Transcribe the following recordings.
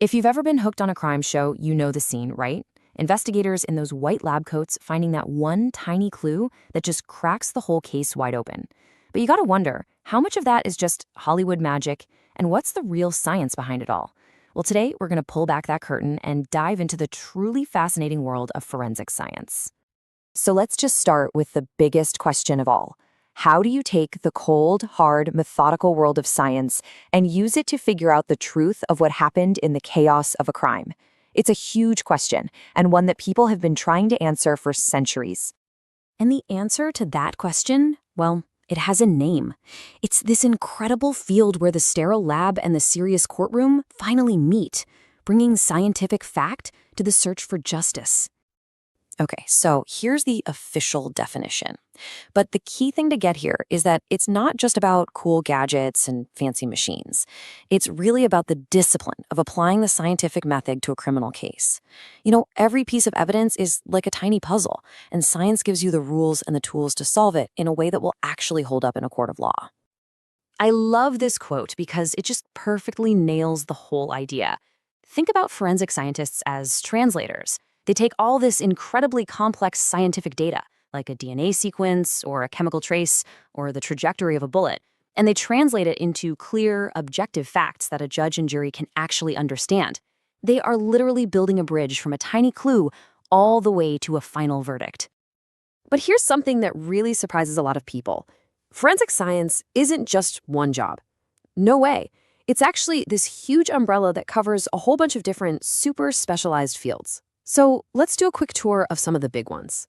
If you've ever been hooked on a crime show, you know the scene, right? Investigators in those white lab coats finding that one tiny clue that just cracks the whole case wide open. But you gotta wonder, how much of that is just Hollywood magic, and what's the real science behind it all? Well, today we're gonna pull back that curtain and dive into the truly fascinating world of forensic science. So let's just start with the biggest question of all. How do you take the cold, hard, methodical world of science and use it to figure out the truth of what happened in the chaos of a crime? It's a huge question, and one that people have been trying to answer for centuries. And the answer to that question, well, it has a name. It's this incredible field where the sterile lab and the serious courtroom finally meet, bringing scientific fact to the search for justice. Okay, so here's the official definition. But the key thing to get here is that it's not just about cool gadgets and fancy machines. It's really about the discipline of applying the scientific method to a criminal case. You know, every piece of evidence is like a tiny puzzle, and science gives you the rules and the tools to solve it in a way that will actually hold up in a court of law. I love this quote because it just perfectly nails the whole idea. Think about forensic scientists as translators. They take all this incredibly complex scientific data, like a DNA sequence or a chemical trace or the trajectory of a bullet, and they translate it into clear, objective facts that a judge and jury can actually understand. They are literally building a bridge from a tiny clue all the way to a final verdict. But here's something that really surprises a lot of people. Forensic science isn't just one job. No way. It's actually this huge umbrella that covers a whole bunch of different super specialized fields. So let's do a quick tour of some of the big ones.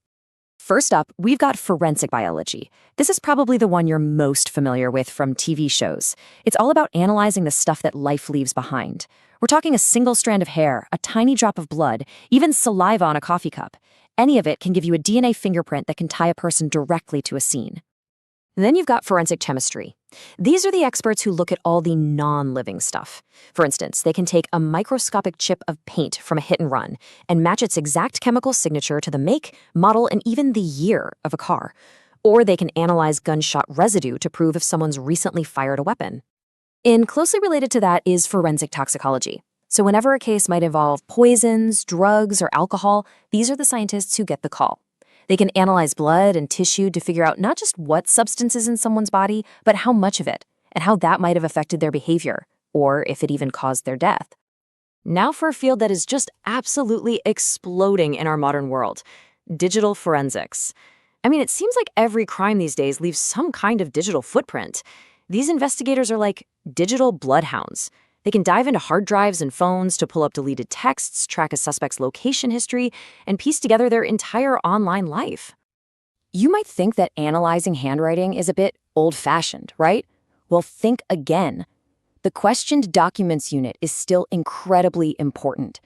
First up, we've got forensic biology. This is probably the one you're most familiar with from TV shows. It's all about analyzing the stuff that life leaves behind. We're talking a single strand of hair, a tiny drop of blood, even saliva on a coffee cup. Any of it can give you a DNA fingerprint that can tie a person directly to a scene. Then you've got forensic chemistry. These are the experts who look at all the non-living stuff. For instance, they can take a microscopic chip of paint from a hit and run and match its exact chemical signature to the make, model, and even the year of a car. Or they can analyze gunshot residue to prove if someone's recently fired a weapon. And closely related to that is forensic toxicology. So whenever a case might involve poisons, drugs, or alcohol, these are the scientists who get the call. They can analyze blood and tissue to figure out not just what substance is in someone's body, but how much of it, and how that might have affected their behavior, or if it even caused their death. Now for a field that is just absolutely exploding in our modern world, digital forensics. I mean, it seems like every crime these days leaves some kind of digital footprint. These investigators are like digital bloodhounds. They can dive into hard drives and phones to pull up deleted texts, track a suspect's location history, and piece together their entire online life. You might think that analyzing handwriting is a bit old-fashioned, right? Well, think again. The questioned documents unit is still incredibly important.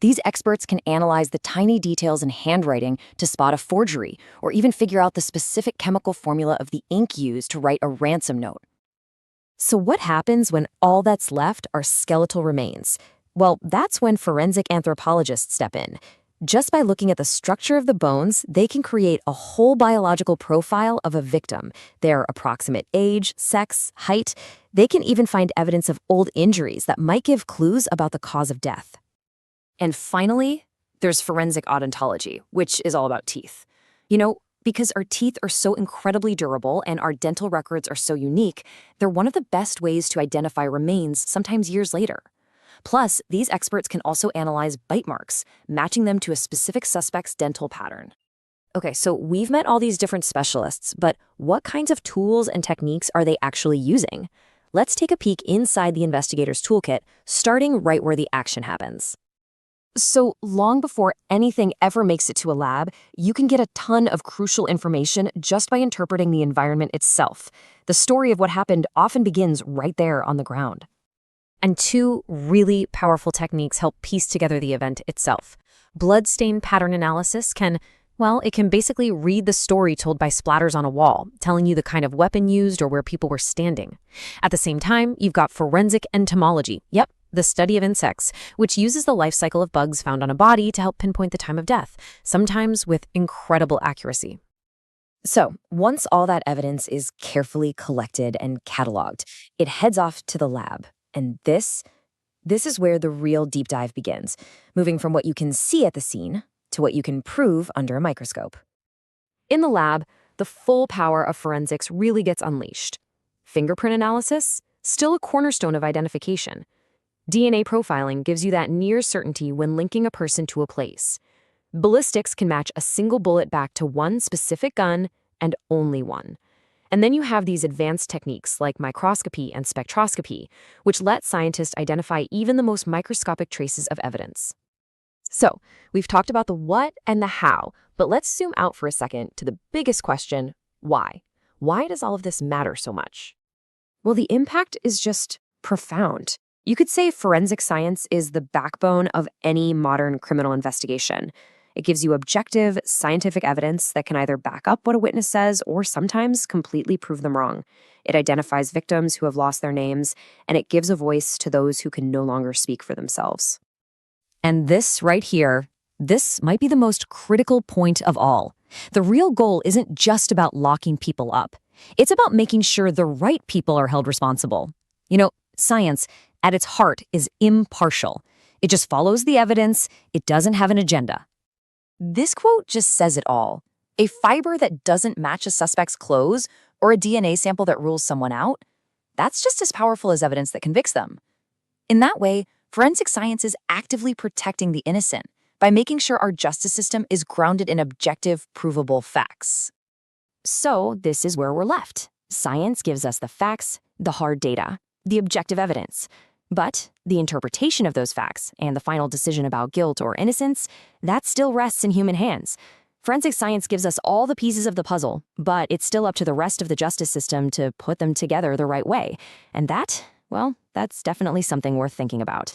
These experts can analyze the tiny details in handwriting to spot a forgery, or even figure out the specific chemical formula of the ink used to write a ransom note. So what happens when all that's left are skeletal remains? Well, that's when forensic anthropologists step in. Just by looking at the structure of the bones, they can create a whole biological profile of a victim, their approximate age, sex, height. They can even find evidence of old injuries that might give clues about the cause of death. And finally, there's forensic odontology, which is all about teeth. You know, because our teeth are so incredibly durable and our dental records are so unique, they're one of the best ways to identify remains, sometimes years later. Plus, these experts can also analyze bite marks, matching them to a specific suspect's dental pattern. Okay, so we've met all these different specialists, but what kinds of tools and techniques are they actually using? Let's take a peek inside the investigator's toolkit, starting right where the action happens. So long before anything ever makes it to a lab, you can get a ton of crucial information just by interpreting the environment itself. The story of what happened often begins right there on the ground. And two really powerful techniques help piece together the event itself. Bloodstain pattern analysis can basically read the story told by splatters on a wall, telling you the kind of weapon used or where people were standing. At the same time, you've got forensic entomology. Yep, the study of insects, which uses the life cycle of bugs found on a body to help pinpoint the time of death, sometimes with incredible accuracy. So, once all that evidence is carefully collected and cataloged, it heads off to the lab. And this This is where the real deep dive begins, moving from what you can see at the scene to what you can prove under a microscope. In the lab, the full power of forensics really gets unleashed. Fingerprint analysis, still a cornerstone of identification. DNA profiling gives you that near certainty when linking a person to a place. Ballistics can match a single bullet back to one specific gun and only one. And then you have these advanced techniques like microscopy and spectroscopy, which let scientists identify even the most microscopic traces of evidence. So, we've talked about the what and the how, but let's zoom out for a second to the biggest question, why? Why does all of this matter so much? Well, the impact is just profound. You could say forensic science is the backbone of any modern criminal investigation. It gives you objective, scientific evidence that can either back up what a witness says or sometimes completely prove them wrong. It identifies victims who have lost their names, and it gives a voice to those who can no longer speak for themselves. And this right here, this might be the most critical point of all. The real goal isn't just about locking people up. It's about making sure the right people are held responsible. Science, at its heart, is impartial. It just follows the evidence. It doesn't have an agenda. This quote just says it all. A fiber that doesn't match a suspect's clothes or a DNA sample that rules someone out, that's just as powerful as evidence that convicts them. In that way, forensic science is actively protecting the innocent by making sure our justice system is grounded in objective, provable facts. So this is where we're left. Science gives us the facts, the hard data, the objective evidence. But the interpretation of those facts and the final decision about guilt or innocence, that still rests in human hands. Forensic science gives us all the pieces of the puzzle, but it's still up to the rest of the justice system to put them together the right way. And that, well, that's definitely something worth thinking about.